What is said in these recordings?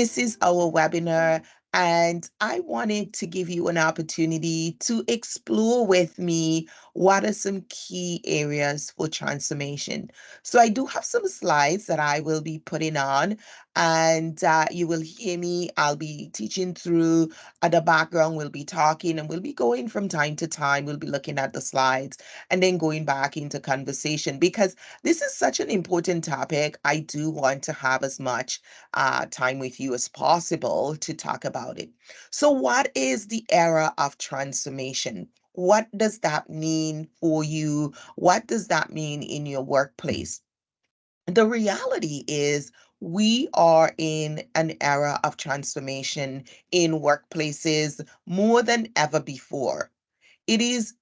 This is our webinar, and I wanted to give you an opportunity to explore with me what are some key areas for transformation. So, I do have some slides that I will be putting on, and you will hear me. I'll be teaching through the background, we'll be talking, and we'll be going from time to time. We'll be looking at the slides and then going back into conversation because this is such an important topic. I do want to have as much time with you as possible to talk about it. So, what is the era of transformation? What does that mean for you? What does that mean in your workplace? The reality is, we are in an era of transformation in workplaces more than ever before. It is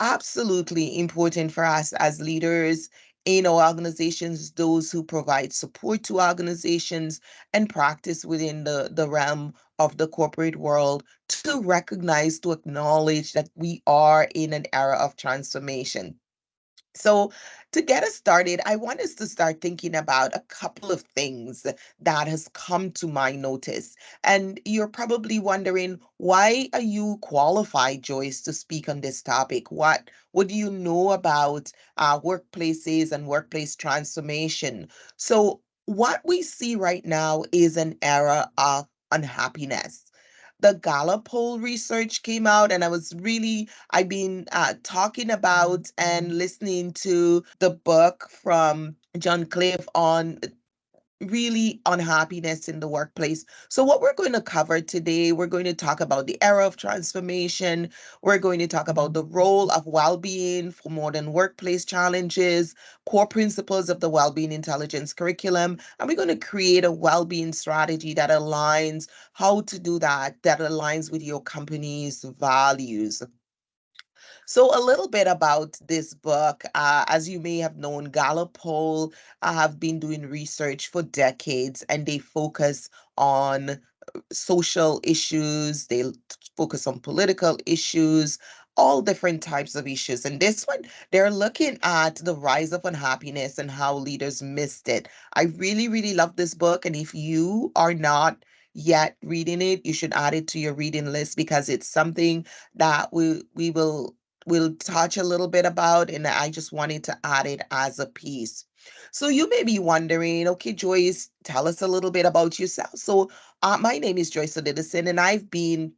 absolutely important for us as leaders in our organizations, those who provide support to organizations and practice within the realm of the corporate world, to recognize, to acknowledge that we are in an era of transformation. So, to get us started, I want us to start thinking about a couple of things that has come to my notice. And you're probably wondering, why are you qualified, Joyce, to speak on this topic? What do you know about workplaces and workplace transformation? So, what we see right now is an era of unhappiness. The Gallup poll research came out, and I've been talking about and listening to the book from John Cliff on really unhappiness in the workplace. So, what we're going to cover today, we're going to talk about the era of transformation. We're going to talk about the role of well being for modern workplace challenges, core principles of the well being intelligence curriculum, and we're going to create a well being strategy that aligns how to do that, that aligns with your company's values. So, a little bit about this book. As you may have known, Gallup poll have been doing research for decades, and they focus on social issues, focus on political issues, all different types of issues. And this one, they're looking at the rise of unhappiness and how leaders missed it. I really, really love this book. And if you are not yet reading it, you should add it to your reading list because it's something that we'll touch a little bit about, and I just wanted to add it as a piece. So you may be wondering, okay, Joyce, tell us a little bit about yourself. So my name is Joyce Odidison, and I've been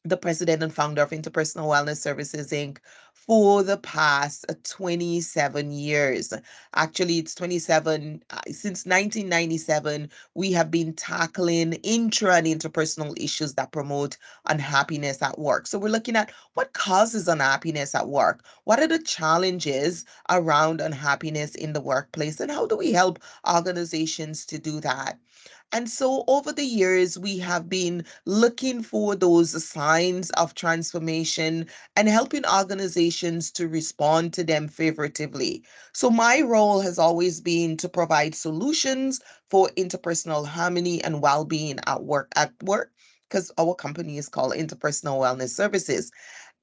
the president and founder of Interpersonal Wellness Services Inc. for the past 27 years. Actually, it's 27, since 1997, we have been tackling intra and interpersonal issues that promote unhappiness at work. So we're looking at what causes unhappiness at work, what are the challenges around unhappiness in the workplace, and how do we help organizations to do that. And so over the years, we have been looking for those signs of transformation and helping organizations to respond to them favorably. So my role has always been to provide solutions for interpersonal harmony and well-being at work, because our company is called Interpersonal Wellness Services.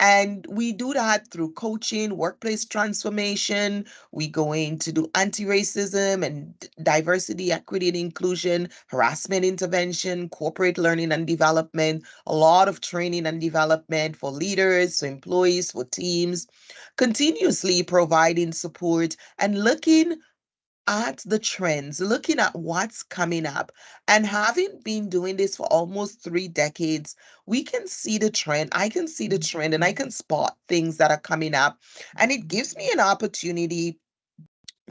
And we do that through coaching, workplace transformation. We go in to do anti-racism and diversity, equity, and inclusion, harassment intervention, corporate learning and development, a lot of training and development for leaders, for employees, for teams, continuously providing support and looking at the trends, looking at what's coming up. And having been doing this for almost 3 decades, we can see the trend. I can see the trend and I can spot things that are coming up. And it gives me an opportunity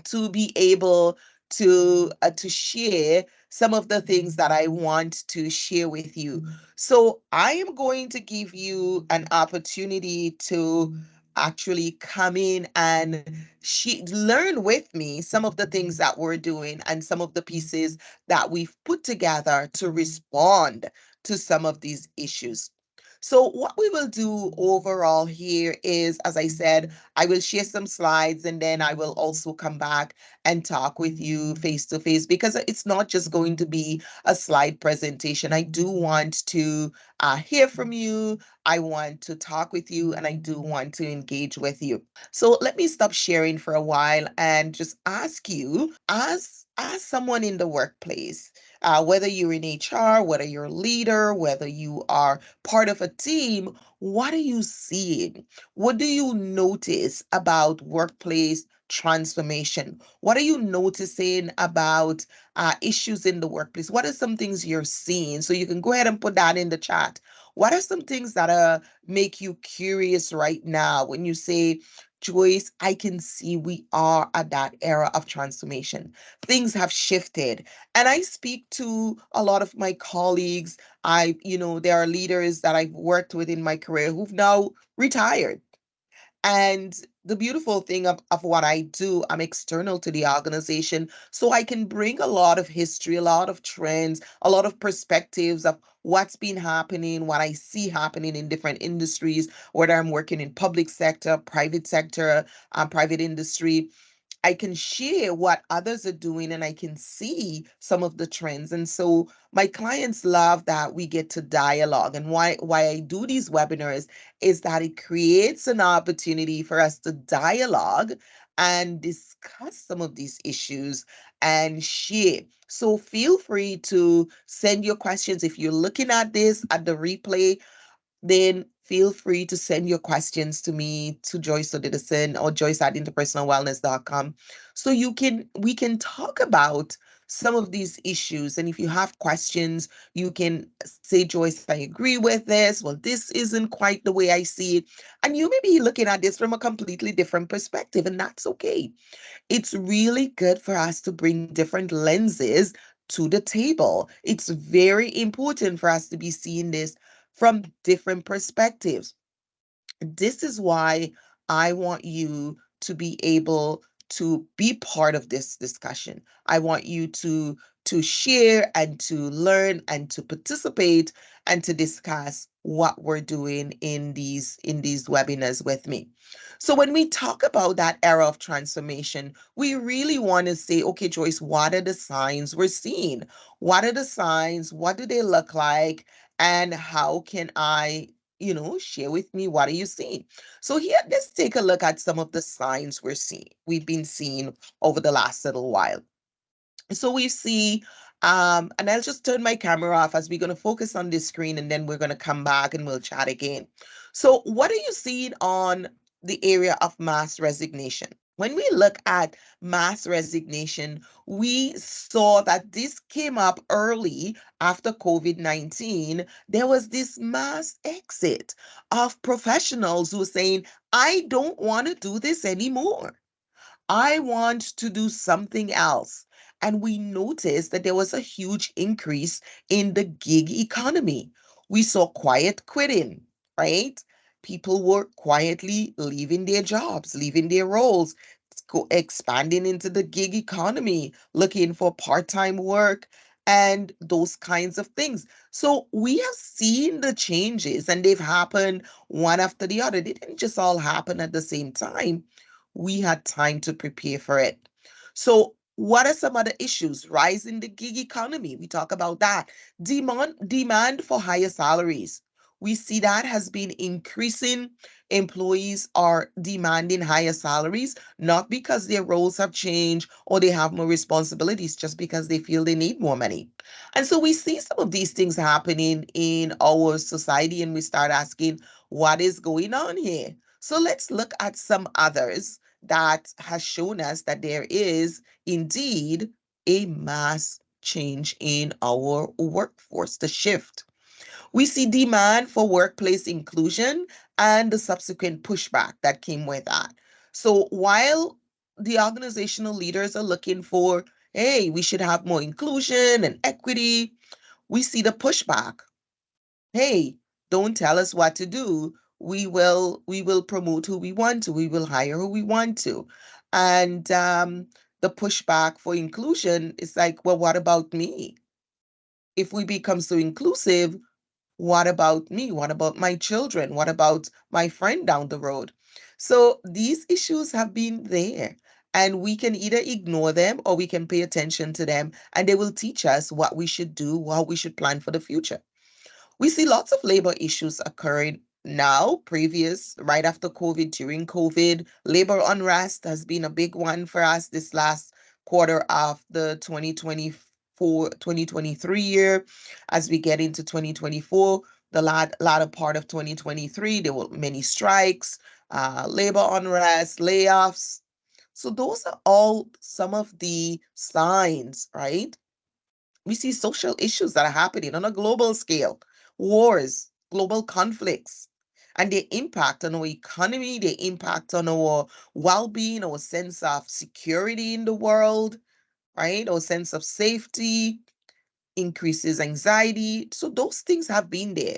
to be able to share some of the things that I want to share with you. So I am going to give you an opportunity to actually come in and learn with me some of the things that we're doing and some of the pieces that we've put together to respond to some of these issues. So, what we will do overall here is, as I said, I will share some slides and then I will also come back and talk with you face to face because it's not just going to be a slide presentation. I do want to hear from you. I want to talk with you and I do want to engage with you. So let me stop sharing for a while and just ask you, as someone in the workplace, Whether you're in HR, whether you're a leader, whether you are part of a team, what are you seeing? What do you notice about workplace transformation? What are you noticing about issues in the workplace? What are some things you're seeing? So you can go ahead and put that in the chat. What are some things that make you curious right now when you say, Joyce, I can see we are at that era of transformation. Things have shifted. And I speak to a lot of my colleagues. There are leaders that I've worked with in my career who've now retired. And the beautiful thing of what I do, I'm external to the organization. So I can bring a lot of history, a lot of trends, a lot of perspectives of what's been happening, what I see happening in different industries, whether I'm working in public sector, private sector, private industry. I can share what others are doing and I can see some of the trends. And so my clients love that we get to dialogue. And why I do these webinars is that it creates an opportunity for us to dialogue and discuss some of these issues and share. So feel free to send your questions. If you're looking at this at the replay, then feel free to send your questions to me, to Joyce Odidison or Joyce at interpersonalwellness.com. So we can talk about some of these issues. And if you have questions, you can say, Joyce, I agree with this. Well, this isn't quite the way I see it. And you may be looking at this from a completely different perspective, and that's okay. It's really good for us to bring different lenses to the table. It's very important for us to be seeing this from different perspectives. This is why I want you to be able to be part of this discussion. I want you to share and to learn and to participate and to discuss what we're doing in these webinars with me. So when we talk about that era of transformation, we really want to say, okay, Joyce, what are the signs we're seeing? What are the signs? What do they look like? And how can I share with me what are you seeing? So here, let's take a look at some of the signs we've been seeing over the last little while. So we see, and I'll just turn my camera off as we're going to focus on this screen and then we're going to come back and we'll chat again. So what are you seeing on the area of mass resignation? When we look at mass resignation, we saw that this came up early after COVID-19. There was this mass exit of professionals who were saying, I don't want to do this anymore. I want to do something else. And we noticed that there was a huge increase in the gig economy. We saw quiet quitting, right? People were quietly leaving their jobs, leaving their roles, expanding into the gig economy, looking for part-time work and those kinds of things. So we have seen the changes and they've happened one after the other. They didn't just all happen at the same time. We had time to prepare for it. So what are some other issues? Rise in the gig economy. We talk about that. Demand for higher salaries. We see that has been increasing. Employees are demanding higher salaries, not because their roles have changed or they have more responsibilities, just because they feel they need more money. And so we see some of these things happening in our society and we start asking, what is going on here? So let's look at some others that has shown us that there is indeed a mass change in our workforce, the shift. We see demand for workplace inclusion and the subsequent pushback that came with that. So while the organizational leaders are looking for, hey, we should have more inclusion and equity, we see the pushback. Hey, don't tell us what to do. We will promote who we want to. We will hire who we want to. And the pushback for inclusion is like, well, what about me? If we become so inclusive, what about me? What about my children? What about my friend down the road? So these issues have been there, and we can either ignore them or we can pay attention to them, and they will teach us what we should do, how we should plan for the future. We see lots of labor issues occurring now, right after COVID, during COVID. Labor unrest has been a big one for us this last quarter of the 2024 for 2023 year. As we get into 2024, the latter part of 2023, there were many strikes, labor unrest, layoffs. So those are all some of the signs, right? We see social issues that are happening on a global scale, wars, global conflicts, and their impact on our economy, their impact on our well-being, our sense of security in the world, right? Our sense of safety, increases anxiety. So those things have been there.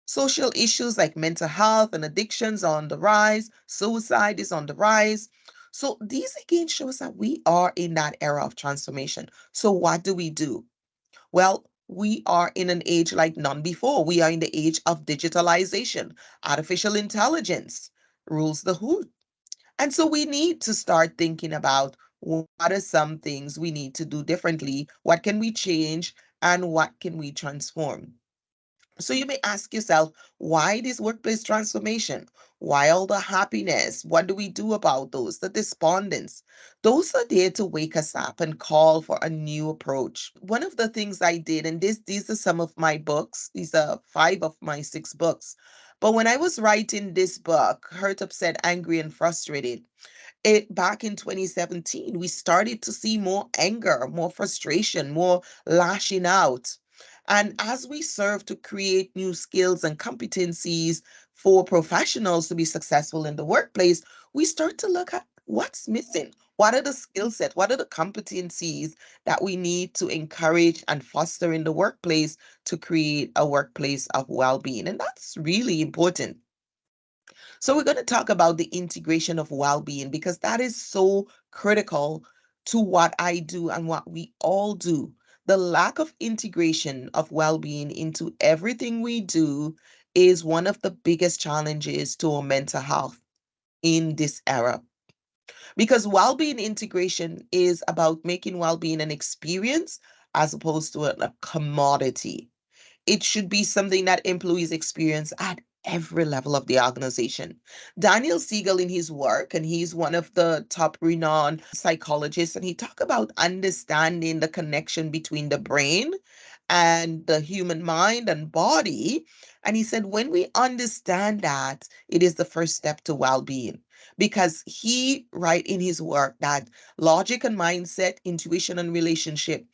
Social issues like mental health and addictions are on the rise, suicide is on the rise. So these again shows that we are in that era of transformation. So what do we do? Well, we are in an age like none before. We are in the age of digitalization. Artificial intelligence rules the hood. And so we need to start thinking about what are some things we need to do differently? What can we change? And what can we transform? So you may ask yourself, why this workplace transformation? Why all the happiness? What do we do about those? The despondence. Those are there to wake us up and call for a new approach. One of the things I did, and these are some of my books, these are 5 of my 6 books. But when I was writing this book, Hurt, Upset, Angry, and Frustrated, it back in 2017, we started to see more anger, more frustration, more lashing out. And as we serve to create new skills and competencies for professionals to be successful in the workplace, we start to look at what's missing. What are the skill sets? What are the competencies that we need to encourage and foster in the workplace to create a workplace of well-being? And that's really important. So we're going to talk about the integration of well-being because that is so critical to what I do and what we all do. The lack of integration of well-being into everything we do is one of the biggest challenges to our mental health in this era. Because well-being integration is about making well-being an experience as opposed to a commodity. It should be something that employees experience at every level of the organization. Daniel Siegel in his work, and he's one of the top renowned psychologists, and he talked about understanding the connection between the brain and the human mind and body. And he said, when we understand that, it is the first step to well-being. Because he write in his work that logic and mindset, intuition and relationship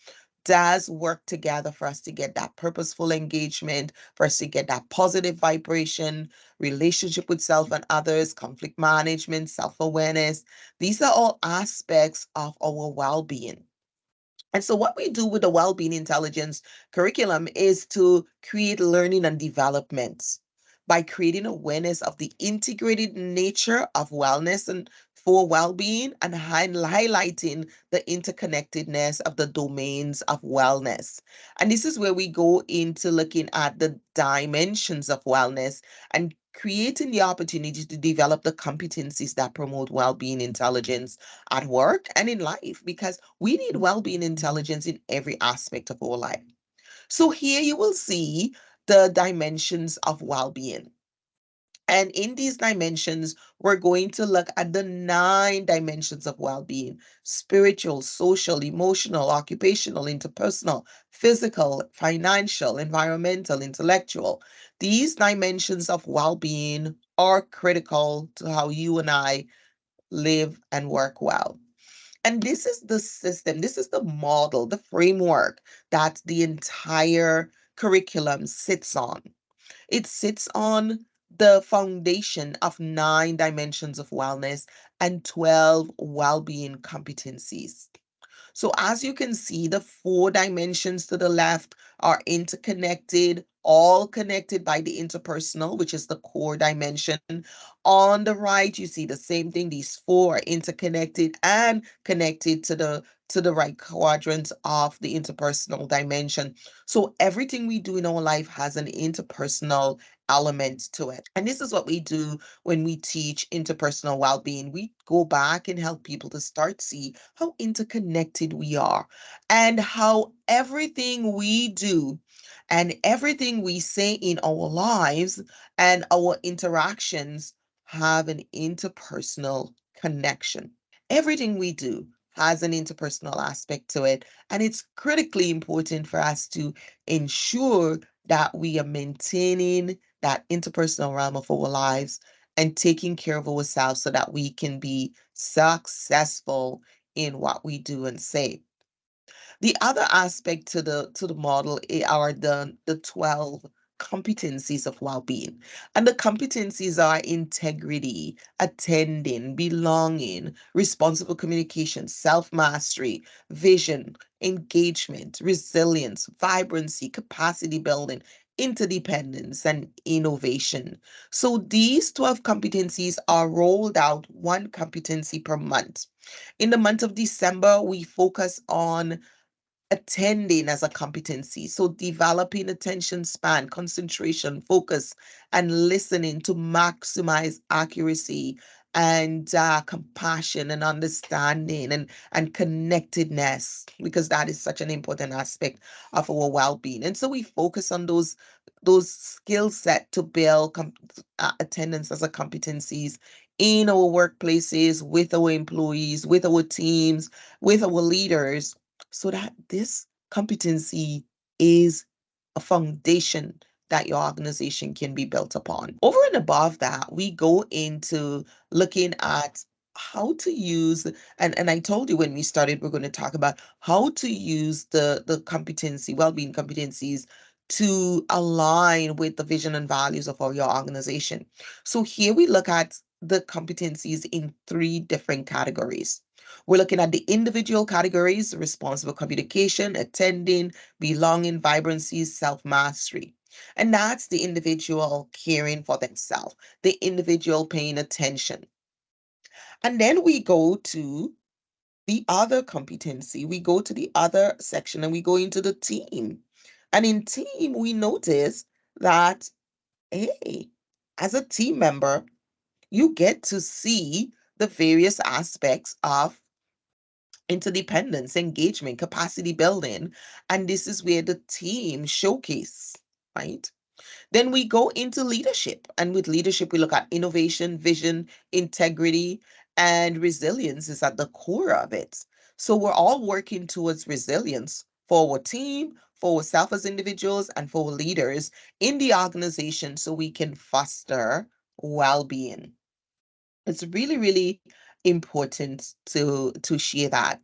does work together for us to get that purposeful engagement, for us to get that positive vibration, relationship with self and others, conflict management, self-awareness. These are all aspects of our well-being. And so, what we do with the Wellbeing Intelligence curriculum is to create learning and development by creating awareness of the integrated nature of wellness and for well-being and highlighting the interconnectedness of the domains of wellness. And this is where we go into looking at the dimensions of wellness and creating the opportunity to develop the competencies that promote well-being intelligence at work and in life because we need well-being intelligence in every aspect of our life. So here you will see the dimensions of well-being. And in these dimensions, we're going to look at the 9 dimensions of well-being: spiritual, social, emotional, occupational, interpersonal, physical, financial, environmental, intellectual. These dimensions of well-being are critical to how you and I live and work well. And this is the system, this is the model, the framework that the entire curriculum sits on. It sits on the foundation of 9 dimensions of wellness and 12 well-being competencies. So as you can see, the 4 dimensions to the left are interconnected, all connected by the interpersonal, which is the core dimension. On the right, you see the same thing. These 4 are interconnected and connected to the right quadrant of the interpersonal dimension. So everything we do in our life has an interpersonal element to it. And this is what we do when we teach interpersonal well-being. We go back and help people to start see how interconnected we are and how everything we do and everything we say in our lives and our interactions have an interpersonal connection. Everything we do, has an interpersonal aspect to it. And it's critically important for us to ensure that we are maintaining that interpersonal realm of our lives and taking care of ourselves so that we can be successful in what we do and say. The other aspect to the model are the 12 competencies of well-being. And the competencies are integrity, attending, belonging, responsible communication, self-mastery, vision, engagement, resilience, vibrancy, capacity building, interdependence, and innovation. So these 12 competencies are rolled out one competency per month. In the month of December, we focus on attending as a competency. So developing attention span, concentration, focus, and listening to maximize accuracy and compassion and understanding and connectedness, because that is such an important aspect of our well-being. And so we focus on those skill set to build attendance as a competencies in our workplaces, with our employees, with our teams, with our leaders, so that this competency is a foundation that your organization can be built upon. Over and above that, we go into looking at how to use, and I told you when we started, we're going to talk about how to use the competency, well-being competencies to align with the vision and values of your organization. So here we look at the competencies in three different categories. We're looking at the individual categories: responsible communication, attending, belonging, vibrancy, self-mastery. And that's the individual caring for themselves, the individual paying attention. And then we go to the other competency. We go to the other section and we go into the team. And in team, we notice that, hey, as a team member, you get to see the various aspects of interdependence, engagement, capacity building. And this is where the team showcase, right? Then we go into leadership. And with leadership, we look at innovation, vision, integrity, and resilience is at the core of it. So we're all working towards resilience for our team, for ourselves as individuals, and for our leaders in the organization so we can foster well-being. It's really, really important to share that.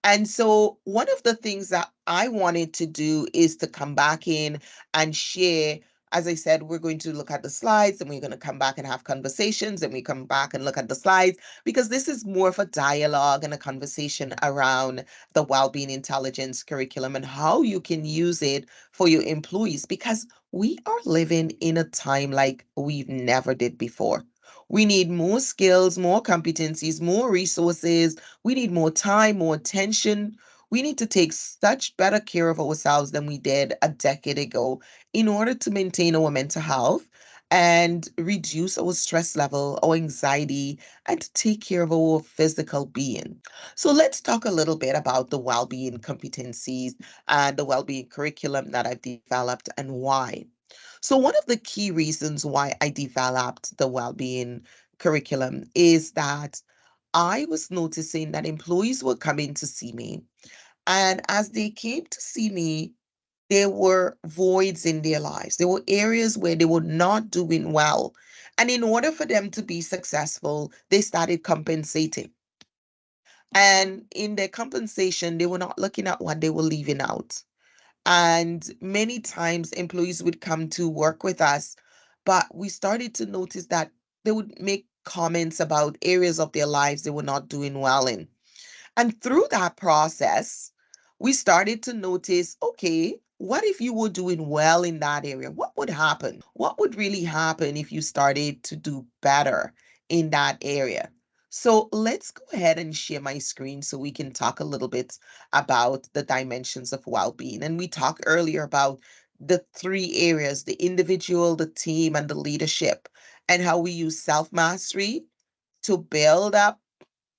And so one of the things that I wanted to do is to come back in and share. As I said, we're going to look at the slides and we're going to come back and have conversations, and we come back and look at the slides, because this is more of a dialogue and a conversation around the well-being intelligence curriculum and how you can use it for your employees, because we are living in a time like we've never did before. We need more skills, more competencies, more resources. We need more time, more attention. We need to take such better care of ourselves than we did a decade ago in order to maintain our mental health and reduce our stress level, our anxiety, and to take care of our physical being. So let's talk a little bit about the well-being competencies and the well-being curriculum that I've developed and why. So one of the key reasons why I developed the well-being curriculum is that I was noticing that employees were coming to see me. And as they came to see me, there were voids in their lives. There were areas where they were not doing well. And in order for them to be successful, they started compensating. And in their compensation, they were not looking at what they were leaving out. And many times employees would come to work with us, but we started to notice that they would make comments about areas of their lives they were not doing well in. And through that process, we started to notice, okay, what if you were doing well in that area? What would happen? What would really happen if you started to do better in that area? So let's go ahead and share my screen so we can talk a little bit about the dimensions of well-being. And we talked earlier about the three areas: the individual, the team, and the leadership, and how we use self-mastery to build up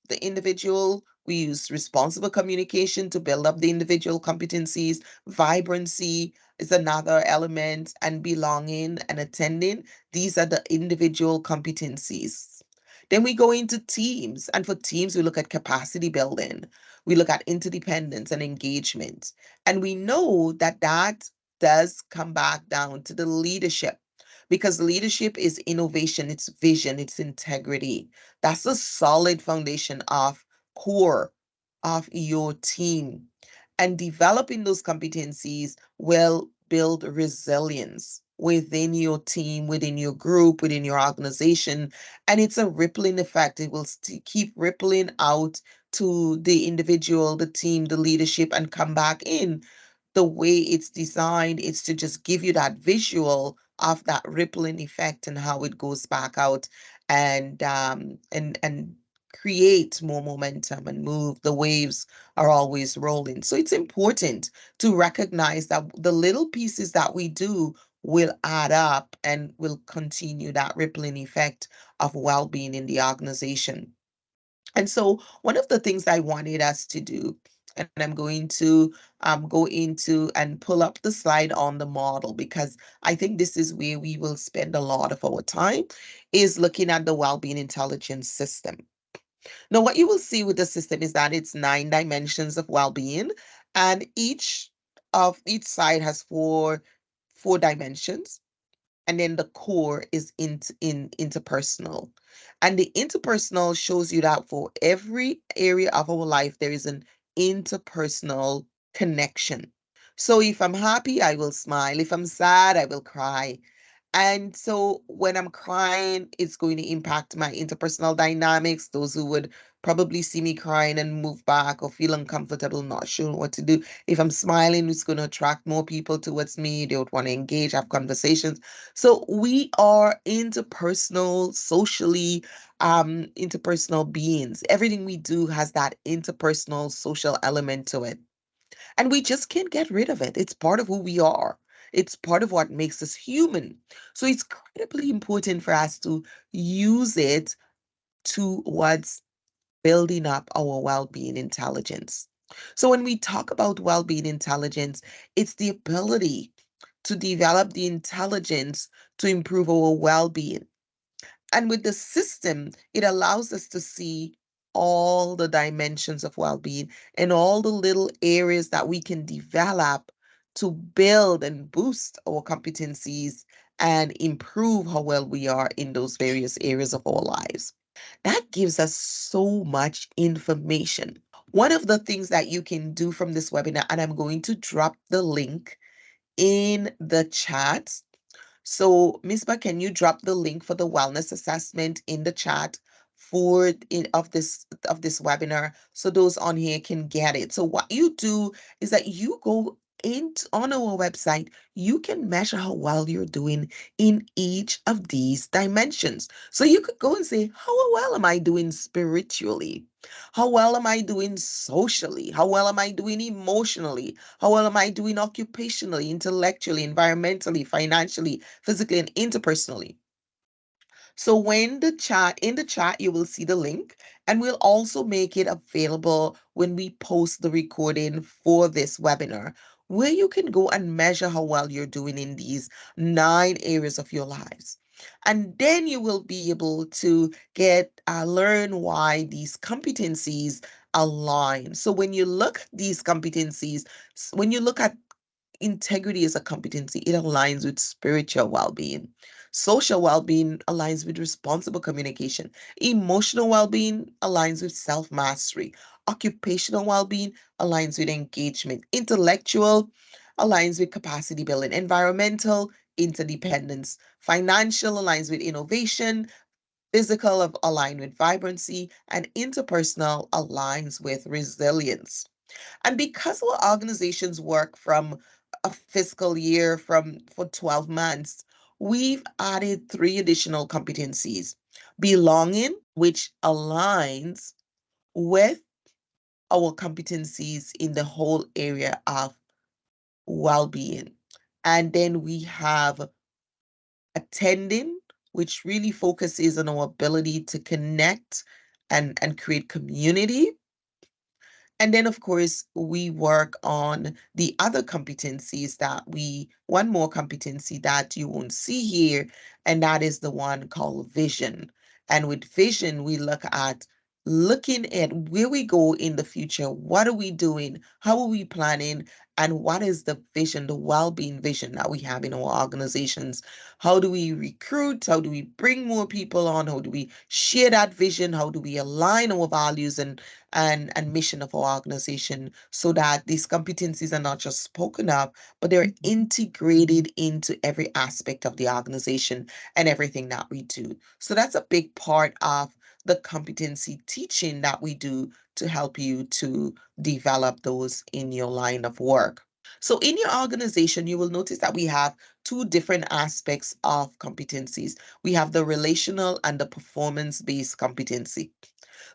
the individual. We use responsible communication to build up the individual competencies. Vibrancy is another element, and belonging and attending. These are the individual competencies. Then we go into teams. And for teams, we look at capacity building. We look at interdependence and engagement. And we know that that does come back down to the leadership, because leadership is innovation, it's vision, it's integrity. That's a solid foundation of core of your team. And developing those competencies will build resilience within your team, within your group, within your organization. And it's a rippling effect. It will keep rippling out to the individual, the team, the leadership, and come back in. The way it's designed is to just give you that visual of that rippling effect and how it goes back out, and create more momentum and move. The waves are always rolling. So it's important to recognize that the little pieces that we do will add up and will continue that rippling effect of well-being in the organization. And so one of the things I wanted us to do, and I'm going to go into and pull up the slide on the model, because I think this is where we will spend a lot of our time, is looking at the well-being intelligence system. Now, what you will see with the system is that it's 9 dimensions of well-being, and each side has four dimensions. And then the core is interpersonal. And the interpersonal shows you that for every area of our life, there is an interpersonal connection. So if I'm happy, I will smile. If I'm sad, I will cry. And so when I'm crying, it's going to impact my interpersonal dynamics. Those who would probably see me crying and move back or feel uncomfortable, not sure what to do. If I'm smiling, it's going to attract more people towards me. They would want to engage, have conversations. So we are interpersonal, socially, interpersonal beings. Everything we do has that interpersonal social element to it. And we just can't get rid of it. It's part of who we are. It's part of what makes us human. So it's incredibly important for us to use it towards building up our well-being intelligence. So when we talk about well-being intelligence, it's the ability to develop the intelligence to improve our well-being. And with the system, it allows us to see all the dimensions of well being and all the little areas that we can develop to build and boost our competencies and improve how well we are in those various areas of our lives. That gives us so much information. One of the things that you can do from this webinar, and I'm going to drop the link in the chat. So, Misbah, can you drop the link for the wellness assessment in the chat for of this webinar, so those on here can get it? So what you do is that you go on our website, you can measure how well you're doing in each of these dimensions. So you could go and say, how well am I doing spiritually? How well am I doing socially? How well am I doing emotionally? How well am I doing occupationally, intellectually, environmentally, financially, physically, and interpersonally? So in the chat, you will see the link, and we'll also make it available when we post the recording for this webinar, where you can go and measure how well you're doing in these 9 areas of your lives. And then you will be able to learn why these competencies align. So when you look at these competencies, when you look at integrity as a competency, it aligns with spiritual well-being. Social well-being aligns with responsible communication. Emotional well-being aligns with self-mastery. Occupational well-being aligns with engagement. Intellectual aligns with capacity building. Environmental, interdependence. Financial aligns with innovation. Physical align with vibrancy. And interpersonal aligns with resilience. And because our organizations work from a fiscal year for 12 months, we've added 3 additional competencies. Belonging, which aligns with our competencies in the whole area of well-being. And then we have attending, which really focuses on our ability to connect and create community. And then, of course, we work on the other competencies one more competency that you won't see here, and that is the one called vision. And with vision, we looking at where we go in the future. What are we doing? How are we planning? And what is the vision, the well-being vision that we have in our organizations? How do we recruit? How do we bring more people on? How do we share that vision? How do we align our values and mission of our organization so that these competencies are not just spoken of, but they're integrated into every aspect of the organization and everything that we do. So that's a big part of the competency teaching that we do to help you to develop those in your line of work. So in your organization, you will notice that we have two different aspects of competencies. We have the relational and the performance-based competency.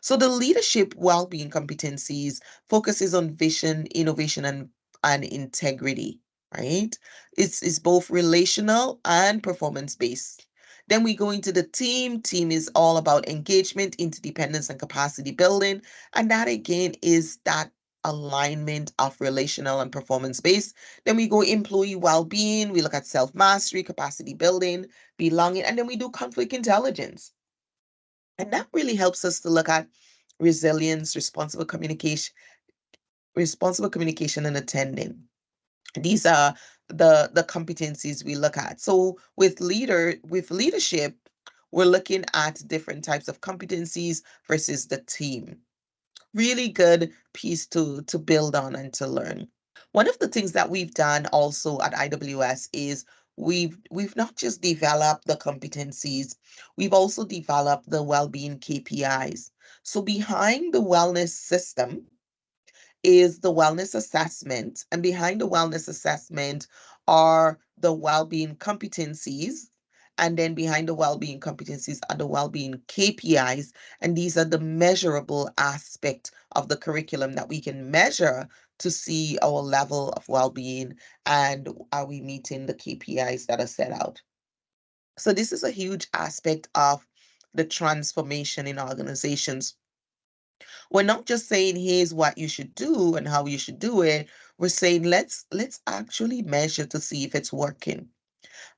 So the leadership well-being competencies focuses on vision, innovation, and integrity, right? It's both relational and performance-based. Then we go into the team. Team is all about engagement, interdependence, and capacity building. And that again is that alignment of relational and performance based. Then we go employee well-being. We look at self-mastery, capacity building, belonging, and then we do conflict intelligence. And that really helps us to look at resilience, responsible communication and attending. These are the competencies we look at. So with leadership, we're looking at different types of competencies versus the team. Really good piece to build on and to learn. One of the things that we've done also at IWS is we've not just developed the competencies, we've also developed the well-being KPIs. So behind the wellness system is the wellness assessment, and behind the wellness assessment are the well-being competencies. And then behind the well-being competencies are the well-being KPIs. And these are the measurable aspect of the curriculum that we can measure to see our level of well-being and are we meeting the KPIs that are set out. So this is a huge aspect of the transformation in organizations. We're not just saying here's what you should do and how you should do it. We're saying let's actually measure to see if it's working.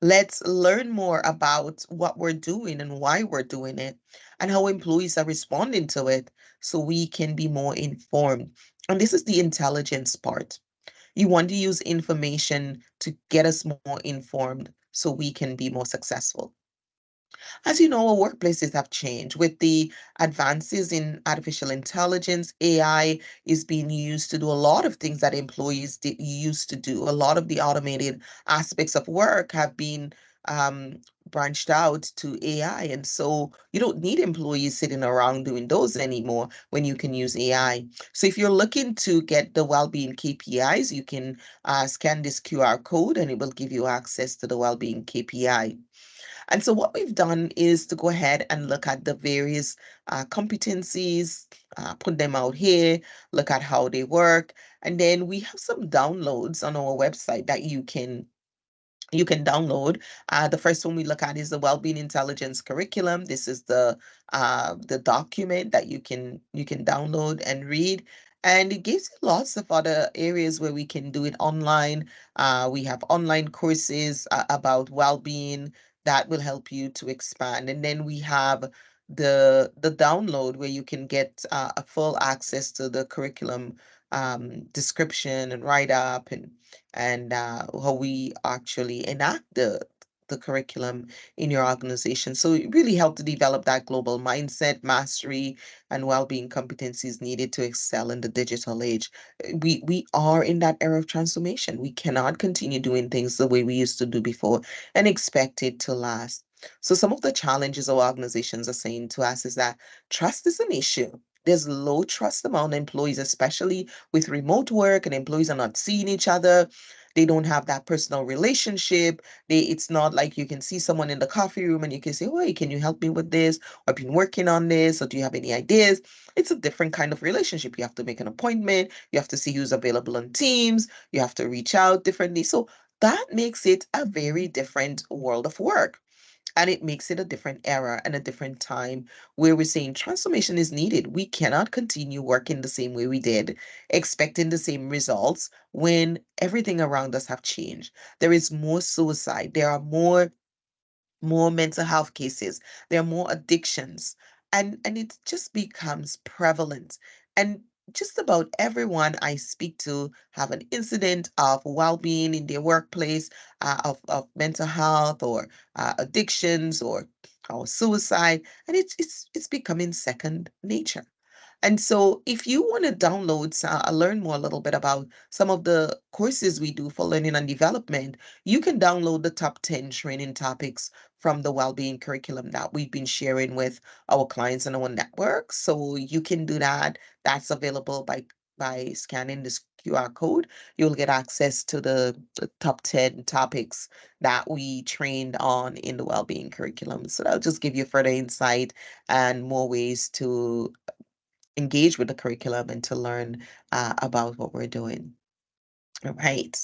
Let's learn more about what we're doing and why we're doing it and how employees are responding to it so we can be more informed. And this is the intelligence part. You want to use information to get us more informed so we can be more successful. As you know, our workplaces have changed with the advances in artificial intelligence. AI is being used to do a lot of things that employees used to do. A lot of the automated aspects of work have been branched out to AI. And so you don't need employees sitting around doing those anymore when you can use AI. So if you're looking to get the well-being KPIs, you can scan this QR code and it will give you access to the well-being KPI. And so what we've done is to go ahead and look at the various competencies, put them out here, look at how they work. And then we have some downloads on our website that you can download. The first one we look at is the Wellbeing Intelligence Curriculum. This is the document that you can download and read. And it gives you lots of other areas where we can do it online. We have online courses about well-being that will help you to expand. And then we have the download where you can get a full access to the curriculum description and write up and how we actually enact the curriculum in your organization. So it really helped to develop that global mindset, mastery, and well-being competencies needed to excel in the digital age. We are in that era of transformation. We cannot continue doing things the way we used to do before and expect it to last. So some of the challenges our organizations are saying to us is that trust is an issue. There's low trust among employees, especially with remote work, and employees are not seeing each other. They don't have that personal relationship. It's not like you can see someone in the coffee room and you can say, "Oh, hey, can you help me with this? I've been working on this, or do you have any ideas?" It's a different kind of relationship. You have to make an appointment, you have to see who's available on Teams, you have to reach out differently. So that makes it a very different world of work. And it makes it a different era and a different time where we're saying transformation is needed. We cannot continue working the same way we did, expecting the same results when everything around us have changed. There is more suicide. There are more more mental health cases, there are more addictions, and it just becomes prevalent. And just about everyone I speak to have an incident of well-being in their workplace, of mental health or addictions or suicide, and it's becoming second nature. And so, if you want to download, learn more a little bit about some of the courses we do for learning and development, you can download the top 10 training topics from the well-being curriculum that we've been sharing with our clients and our network. So you can do that. That's available by scanning this QR code. You'll get access to the top 10 topics that we trained on in the well-being curriculum. So that'll just give you further insight and more ways to engage with the curriculum and to learn about what we're doing. All right.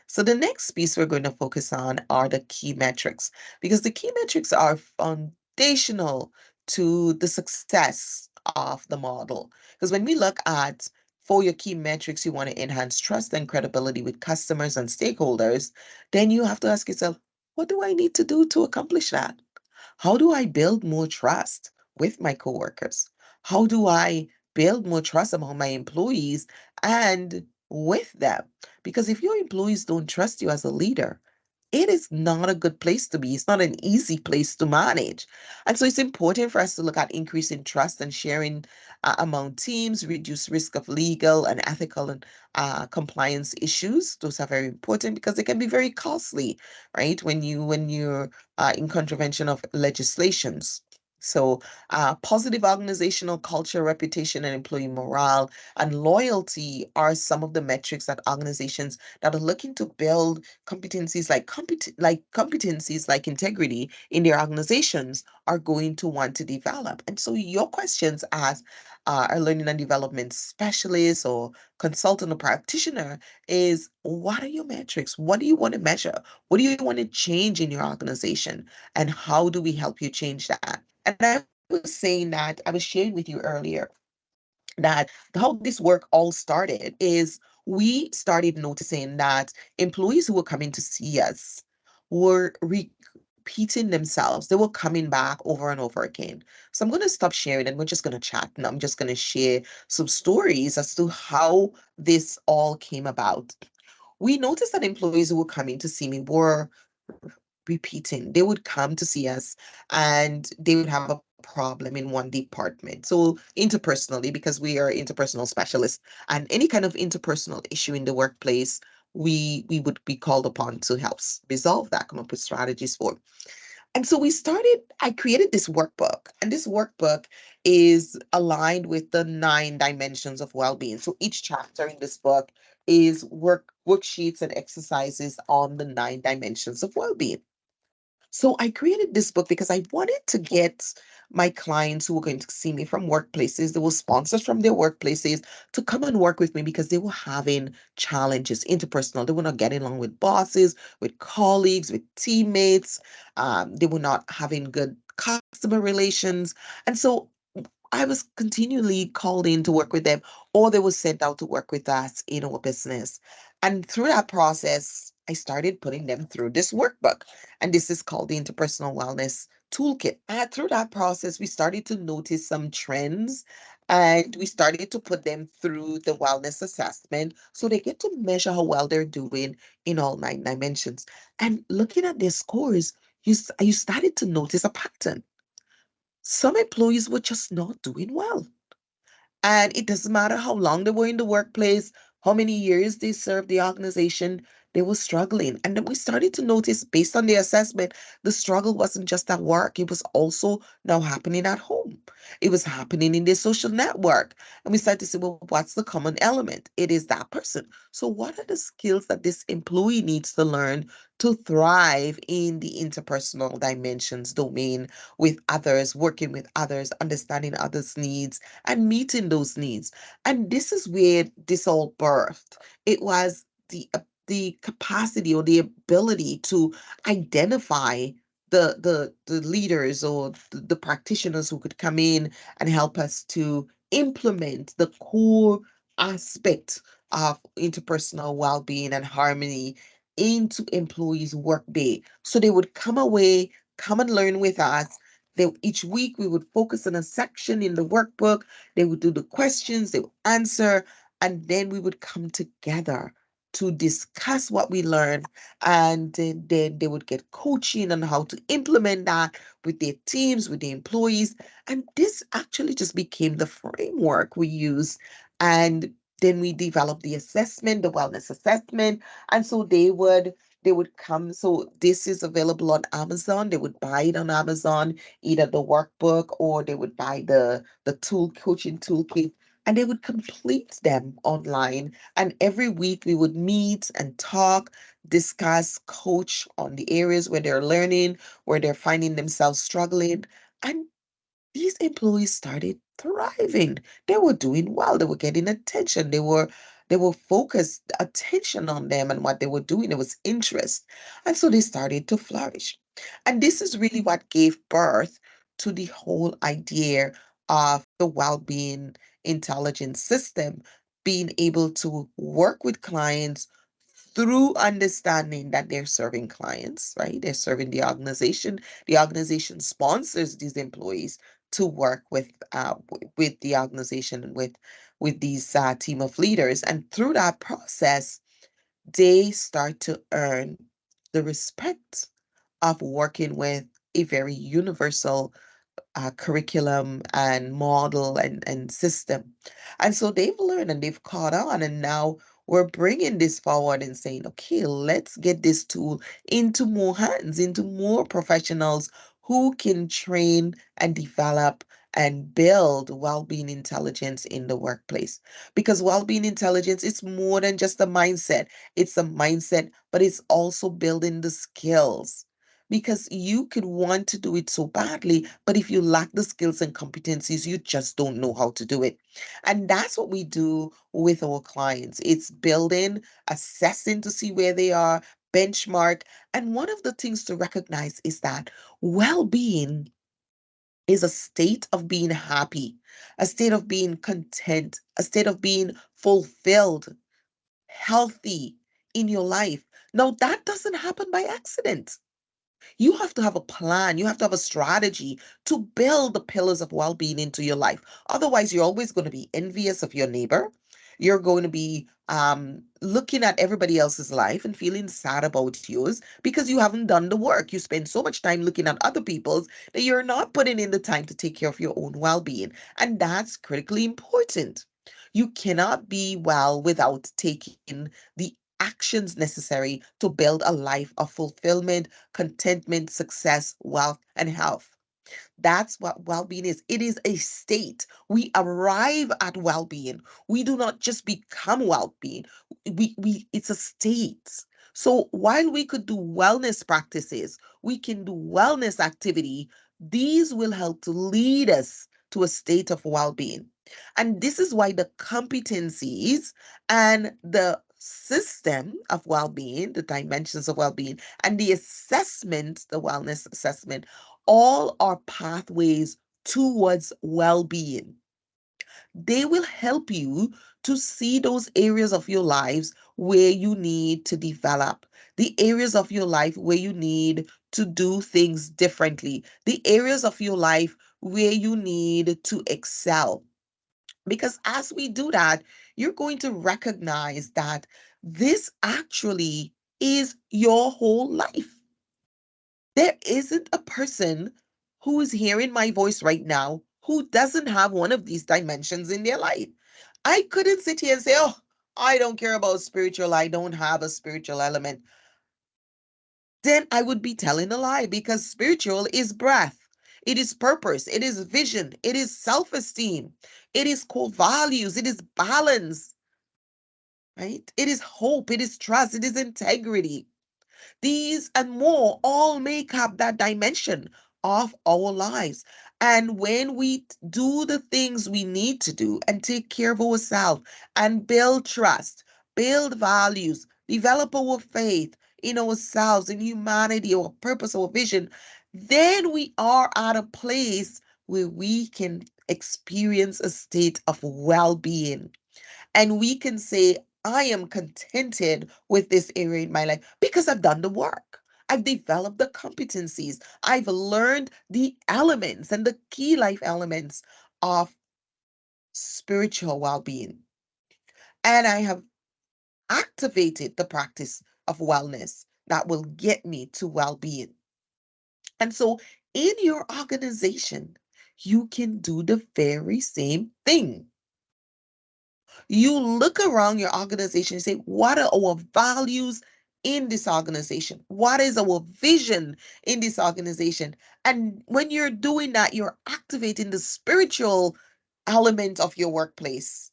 So the next piece we're going to focus on are the key metrics, because the key metrics are foundational to the success of the model. Because when we look at for your key metrics, you want to enhance trust and credibility with customers and stakeholders, then you have to ask yourself, what do I need to do to accomplish that? How do I build more trust with my coworkers? How do I build more trust among my employees and with them? Because if your employees don't trust you as a leader, it is not a good place to be. It's not an easy place to manage. And so it's important for us to look at increasing trust and sharing among teams, reduce risk of legal and ethical and compliance issues. Those are very important because they can be very costly, right? When you're in contravention of legislations. So, positive organizational culture, reputation, and employee morale and loyalty are some of the metrics that organizations that are looking to build competencies like integrity in their organizations are going to want to develop. And so your questions as a learning and development specialist or consultant or practitioner is, what are your metrics? What do you want to measure? What do you want to change in your organization? And how do we help you change that? And I was saying that I was sharing with you earlier that how this work all started is we started noticing that employees who were coming to see us were repeating themselves. They were coming back over and over again. So I'm going to stop sharing and we're just going to chat. And I'm just going to share some stories as to how this all came about. We noticed that employees who were coming to see me were repeating. They would come to see us and they would have a problem in one department. So interpersonally, because we are interpersonal specialists, and any kind of interpersonal issue in the workplace, we would be called upon to help resolve that, come up with strategies for. And so I created this workbook, and this workbook is aligned with the 9 dimensions of well-being. So each chapter in this book is worksheets and exercises on the 9 dimensions of well-being. So I created this book because I wanted to get my clients who were going to see me from workplaces, they were sponsors from their workplaces, to come and work with me because they were having challenges interpersonal. They were not getting along with bosses, with colleagues, with teammates. They were not having good customer relations. And so I was continually called in to work with them, or they were sent out to work with us in our business. And through that process, I started putting them through this workbook. And this is called the Interpersonal Wellness Toolkit. And through that process, we started to notice some trends and we started to put them through the wellness assessment so they get to measure how well they're doing in all 9 dimensions. And looking at their scores, you started to notice a pattern. Some employees were just not doing well. And it doesn't matter how long they were in the workplace, how many years they served the organization, they were struggling. And then we started to notice, based on the assessment, the struggle wasn't just at work, it was also now happening at home. It was happening in their social network. And we started to say, well, what's the common element? It is that person. So, what are the skills that this employee needs to learn to thrive in the interpersonal dimensions domain with others, working with others, understanding others' needs, and meeting those needs? And this is where this all birthed. It was the capacity or the ability to identify the leaders or the practitioners who could come in and help us to implement the core aspect of interpersonal well-being and harmony into employees' workday. So they would come away come and learn with us. Each week we would focus on a section in the workbook. They would do the questions, they would answer, and then we would come together to discuss what we learned. And then they would get coaching on how to implement that with their teams, with the employees. And this actually just became the framework we use. And then we developed the assessment, the wellness assessment. And so they would come. So this is available on Amazon. They would buy it on Amazon, either the workbook or they would buy the coaching toolkit, and they would complete them online. And every week we would meet and talk, discuss, coach on the areas where they're learning, where they're finding themselves struggling. And these employees started thriving. They were doing well. They were getting attention. They were focused attention on them and what they were doing. It was interest. And so they started to flourish. And this is really what gave birth to the whole idea of the well-being intelligence system, being able to work with clients through understanding that they're serving clients, right? They're serving the organization. The organization sponsors these employees to work with the organization and with these team of leaders. And through that process, they start to earn the respect of working with a very universal curriculum and model and system. And so they've learned and they've caught on. And now we're bringing this forward and saying, okay, let's get this tool into more hands, into more professionals who can train and develop and build well-being intelligence in the workplace. Because well-being intelligence is more than just a mindset. It's a mindset, but it's also building the skills, because you could want to do it so badly, but if you lack the skills and competencies, you just don't know how to do it. And that's what we do with our clients. It's building, assessing to see where they are, benchmark. And one of the things to recognize is that well-being is a state of being happy, a state of being content, a state of being fulfilled, healthy in your life. Now, that doesn't happen by accident. You have to have a plan. You have to have a strategy to build the pillars of well being into your life. Otherwise, you're always going to be envious of your neighbor. You're going to be looking at everybody else's life and feeling sad about yours because you haven't done the work. You spend so much time looking at other people's that you're not putting in the time to take care of your own well being. And that's critically important. You cannot be well without taking the actions necessary to build a life of fulfillment, contentment, success, wealth, and health. That's what well-being is. It is a state. We arrive at well-being. We do not just become well-being. We it's a state. So while we could do wellness practices, we can do wellness activity, these will help to lead us to a state of well-being. And this is why the competencies and the system of well-being, the dimensions of well-being, and the assessment, the wellness assessment, all are pathways towards well being. They will help you to see those areas of your lives where you need to develop, the areas of your life where you need to do things differently, the areas of your life where you need to excel. Because as we do that, you're going to recognize that this actually is your whole life. There isn't a person who is hearing my voice right now who doesn't have one of these dimensions in their life. I couldn't sit here and say, oh, I don't care about spiritual. I don't have a spiritual element. Then I would be telling a lie, because spiritual is breath. It is purpose. It is vision. It is self-esteem. It is core values. It is balance, right? It is hope. It is trust. It is integrity. These and more all make up that dimension of our lives. And when we do the things we need to do and take care of ourselves and build trust, build values, develop our faith in ourselves, in humanity, our purpose, our vision, then we are at a place where we can experience a state of well being, and we can say, I am contented with this area in my life because I've done the work. I've developed the competencies. I've learned the elements and the key life elements of spiritual well being. And I have activated the practice of wellness that will get me to well being. And so in your organization, you can do the very same thing. You look around your organization and say, what are our values in this organization? What is our vision in this organization? And when you're doing that, you're activating the spiritual element of your workplace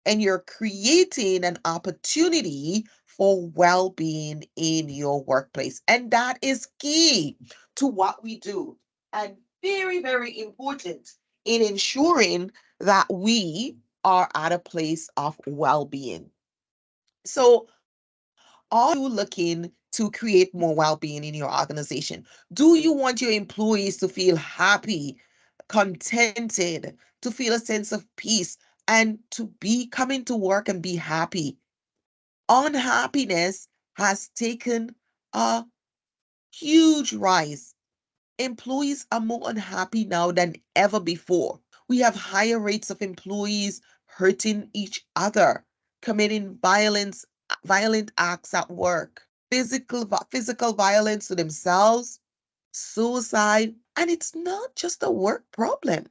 and you're creating an opportunity for well being in your workplace. And that is key to what we do and very, very important in ensuring that we are at a place of well being. So, are you looking to create more well being in your organization? Do you want your employees to feel happy, contented, to feel a sense of peace, and to be coming to work and be happy? Unhappiness has taken a huge rise. Employees are more unhappy now than ever before. We have higher rates of employees hurting each other, committing violent acts at work, physical violence to themselves, suicide, and it's not just a work problem.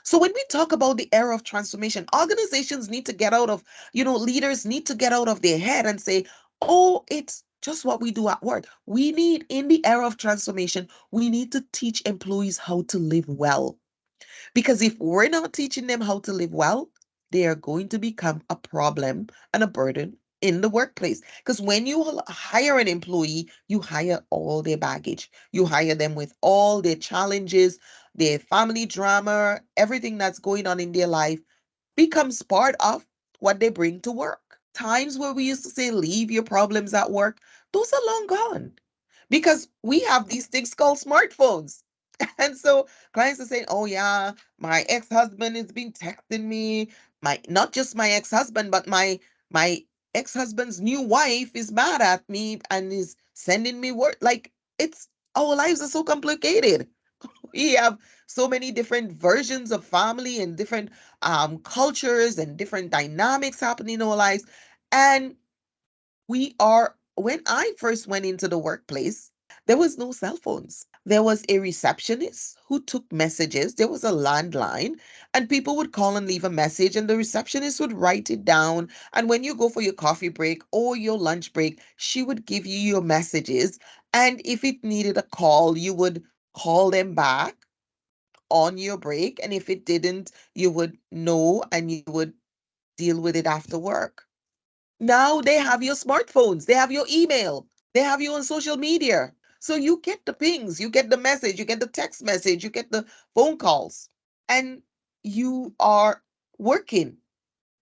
So when we talk about the era of transformation, organizations need to get out of, leaders need to get out of their head and say, oh, it's just what we do at work. We need, in the era of transformation, we need to teach employees how to live well. Because if we're not teaching them how to live well, they are going to become a problem and a burden in the workplace. Because when you hire an employee, you hire all their baggage. You hire them with all their challenges, their family drama, everything that's going on in their life becomes part of what they bring to work. Times where we used to say, leave your problems at work, those are long gone because we have these things called smartphones. And so clients are saying, oh yeah, my ex-husband has been texting me. My not just my ex-husband, but my ex-husband's new wife is mad at me and is sending me word. Like it's our lives are so complicated. We have so many different versions of family and different cultures and different dynamics happening in our lives. And when I first went into the workplace, there was no cell phones. There was a receptionist who took messages. There was a landline, and people would call and leave a message, and the receptionist would write it down. And when you go for your coffee break or your lunch break, she would give you your messages. And if it needed a call, you would call them back on your break. And if it didn't, you would know and you would deal with it after work. Now they have your smartphones, they have your email, they have you on social media. So you get the pings, you get the message, you get the text message, you get the phone calls, and you are working.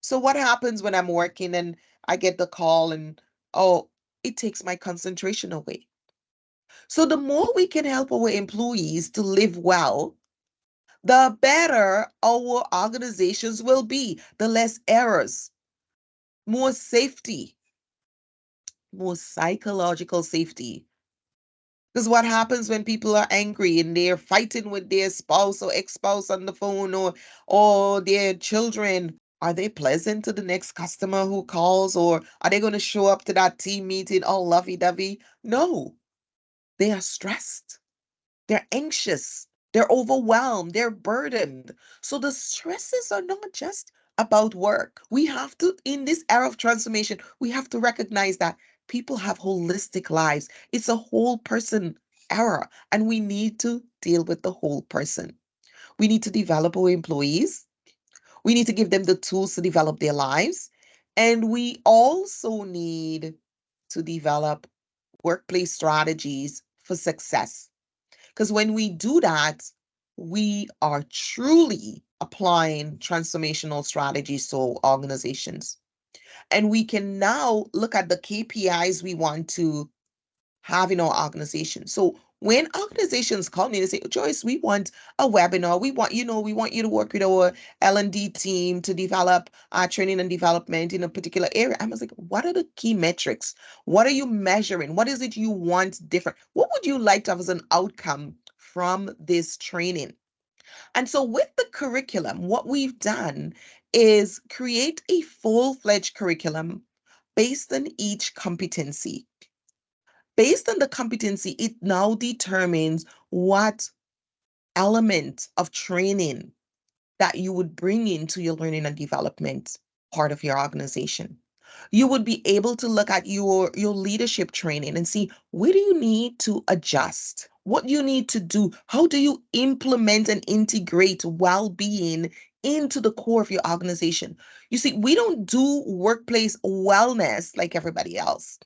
So what happens when I'm working and I get the call and oh, it takes my concentration away. So the more we can help our employees to live well, the better our organizations will be, the less errors, more safety, more psychological safety. Because what happens when people are angry and they're fighting with their spouse or ex-spouse on the phone or their children? Are they pleasant to the next customer who calls, or are they going to show up to that team meeting all lovey-dovey? No, they are stressed. They're anxious. They're overwhelmed. They're burdened. So the stresses are not just about work. We have to, in this era of transformation, we have to recognize that people have holistic lives. It's a whole person era, and we need to deal with the whole person. We need to develop our employees. We need to give them the tools to develop their lives. And we also need to develop workplace strategies for success. Because when we do that, we are truly applying transformational strategies to organizations. And we can now look at the KPIs we want to have in our organization. So, When organizations call me and say, Joyce, we want a webinar. We want you to work with our L&D team to develop training and development in a particular area. I was like, what are the key metrics? What are you measuring? What is it you want different? What would you like to have as an outcome from this training? And so with the curriculum, what we've done is create a full-fledged curriculum based on each competency. Based on the competency, it now determines what element of training that you would bring into your learning and development part of your organization. You would be able to look at your leadership training and see, where do you need to adjust? What you need to do? How do you implement and integrate well-being into the core of your organization? You see, we don't do workplace wellness like everybody else,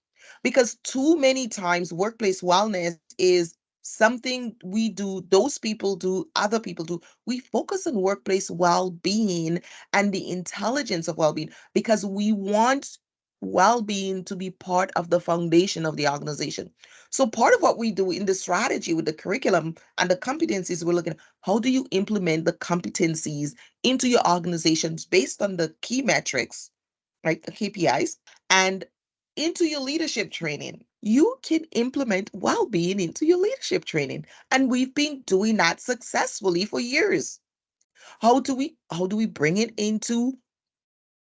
because too many times workplace wellness is something we do, those people do, other people do. We focus on workplace well-being and the intelligence of well-being because we want well-being to be part of the foundation of the organization. So part of what we do in the strategy with the curriculum and the competencies, we're looking at how do you implement the competencies into your organizations based on the key metrics, right? The KPIs, and into your leadership training. You can implement well-being into your leadership training. And we've been doing that successfully for years. How do we bring it into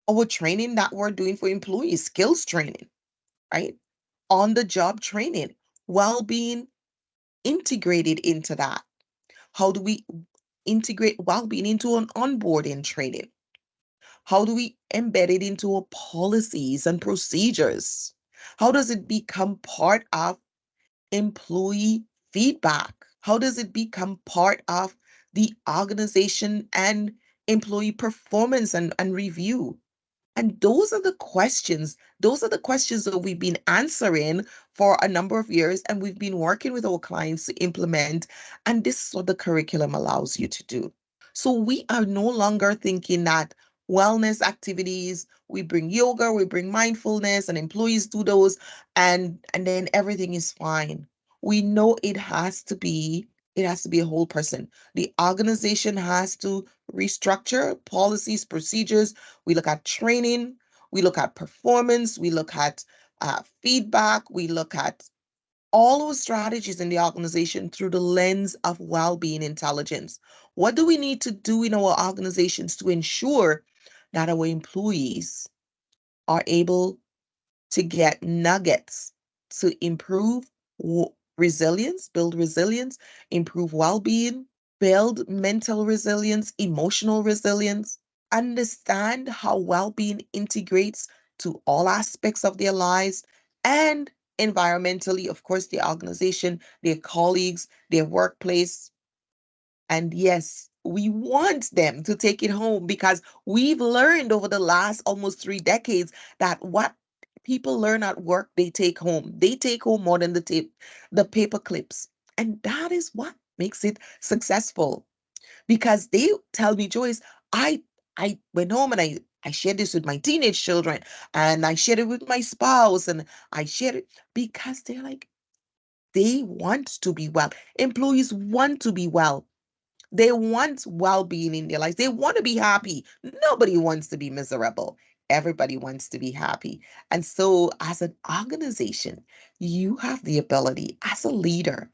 our training that we're doing for employees, skills training, right? On the job training, well-being integrated into that. How do we integrate well-being into an onboarding training? How do we embed it into our policies and procedures? How does it become part of employee feedback? How does it become part of the organization and employee performance and review? And those are the questions. Those are the questions that we've been answering for a number of years, and we've been working with our clients to implement. And this is what the curriculum allows you to do. So we are no longer thinking that wellness activities, we bring yoga, we bring mindfulness, and employees do those, and then everything is fine. We know it has to be a whole person. The organization has to restructure policies, procedures. We look at training, we look at performance, we look at feedback, we look at all those strategies in the organization through the lens of well-being intelligence. What do we need to do in our organizations to ensure that our employees are able to get nuggets to improve resilience, build resilience, improve well-being, build mental resilience, emotional resilience, understand how well-being integrates to all aspects of their lives, and environmentally, of course, the organization, their colleagues, their workplace. And yes, we want them to take it home because we've learned over the last almost 3 decades that what people learn at work, they take home. They take home more than the paper clips. And that is what makes it successful. Because they tell me, Joyce, I went home and I shared this with my teenage children and I shared it with my spouse and I shared it because they're like, they want to be well. Employees want to be well. They want well-being in their lives. They want to be happy. Nobody wants to be miserable. Everybody wants to be happy. And so, as an organization, you have the ability as a leader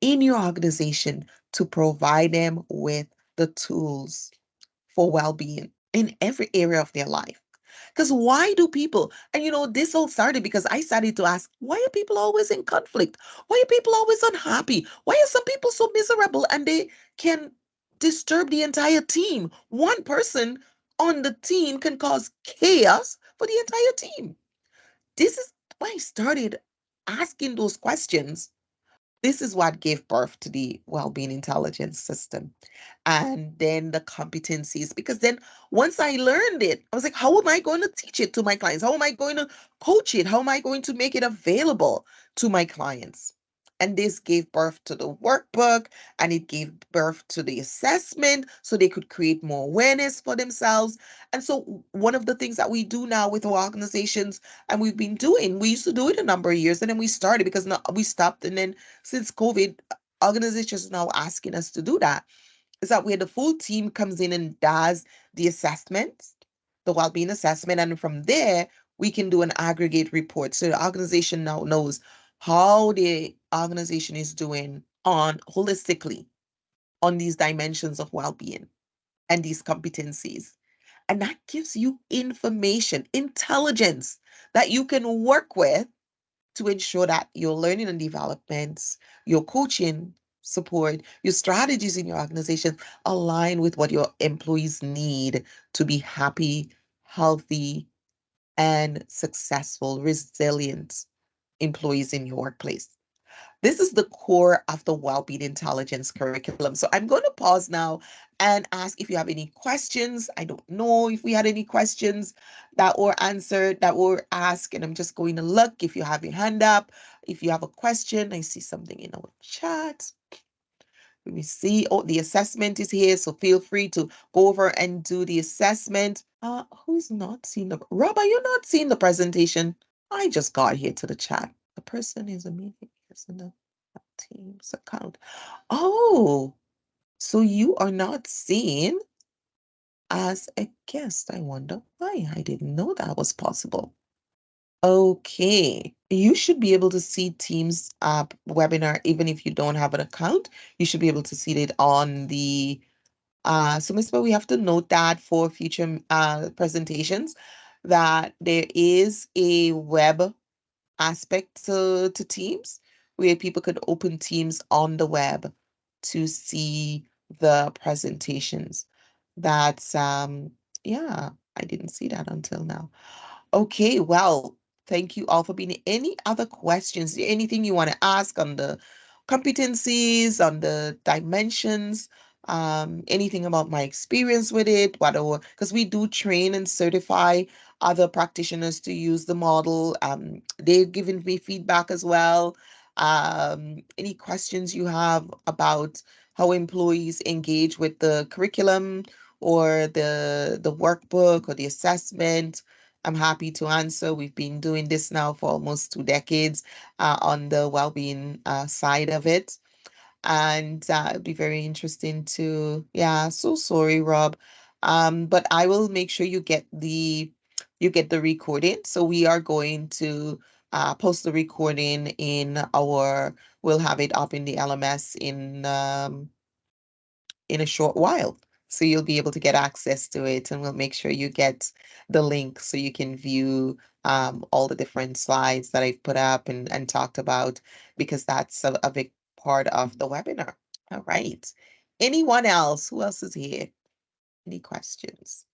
in your organization to provide them with the tools for well-being in every area of their life. Because why do people, and this all started because I started to ask, why are people always in conflict? Why are people always unhappy? Why are some people so miserable and they can disturb the entire team? One person on the team can cause chaos for the entire team. This is why I started asking those questions. This is what gave birth to the well-being intelligence system. And then the competencies, because then once I learned it, I was like, how am I going to teach it to my clients? How am I going to coach it? How am I going to make it available to my clients? And this gave birth to the workbook, and it gave birth to the assessment so they could create more awareness for themselves. And so, one of the things that we do now with our organizations, and we've been doing, we used to do it a number of years, and then we started because we stopped. And then since COVID, organizations are now asking us to do that. Is that where the full team comes in and does the assessment, the well-being assessment, and from there we can do an aggregate report. So the organization now knows how the organization is doing on holistically on these dimensions of well-being and these competencies. And that gives you information, intelligence that you can work with to ensure that your learning and development, your coaching support, your strategies in your organization align with what your employees need to be happy, healthy, and successful, resilient employees in your workplace. This is the core of the Wellbeing Intelligence curriculum. So I'm going to pause now and ask if you have any questions. I don't know if we had any questions that were answered, that were asked, and I'm just going to look if you have your hand up. If you have a question, I see something in our chat. Let me see. Oh, the assessment is here, so feel free to go over and do the assessment. Who's not seeing the Rob? Are you not seeing the presentation? I just got here to the chat. The person is a meeting in the Teams account. Oh, so you are not seen as a guest. I wonder why. I didn't know that was possible. Okay, you should be able to see Teams webinar even if you don't have an account. You should be able to see it on the so Miss, we have to note that for future presentations that there is a web aspect to Teams where people could open Teams on the web to see the presentations. That's yeah, I didn't see that until now. Okay, well, thank you all for being here. Any other questions? Anything you want to ask on the competencies, on the dimensions, anything about my experience with it, whatever, because we do train and certify other practitioners to use the model. They've given me feedback as well. Any questions you have about how employees engage with the curriculum or the workbook or the assessment, I'm happy to answer. We've been doing this now for almost 2 decades on the well-being side of it. And it'd be very interesting to, yeah, so sorry, Rob. But I will make sure you get the recording. So we are going to post the recording we'll have it up in the LMS in a short while. So you'll be able to get access to it, and we'll make sure you get the link so you can view all the different slides that I've put up and talked about, because that's a big part of the webinar. All right. Anyone else? Who else is here? Any questions?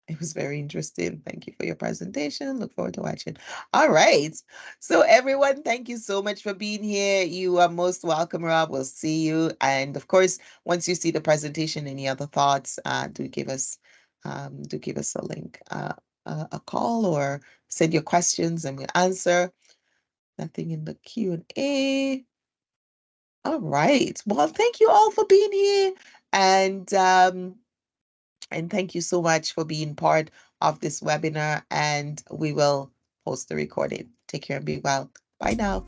It was very interesting. Thank you for your presentation. Look forward to watching. All right. So everyone, thank you so much for being here. You are most welcome, Rob. We'll see you. And of course, once you see the presentation, any other thoughts, do give us a link, a call, or send your questions and we'll answer. Nothing in the Q&A. All right. Well, thank you all for being here. And thank you so much for being part of this webinar, and we will post the recording. Take care and be well. Bye now.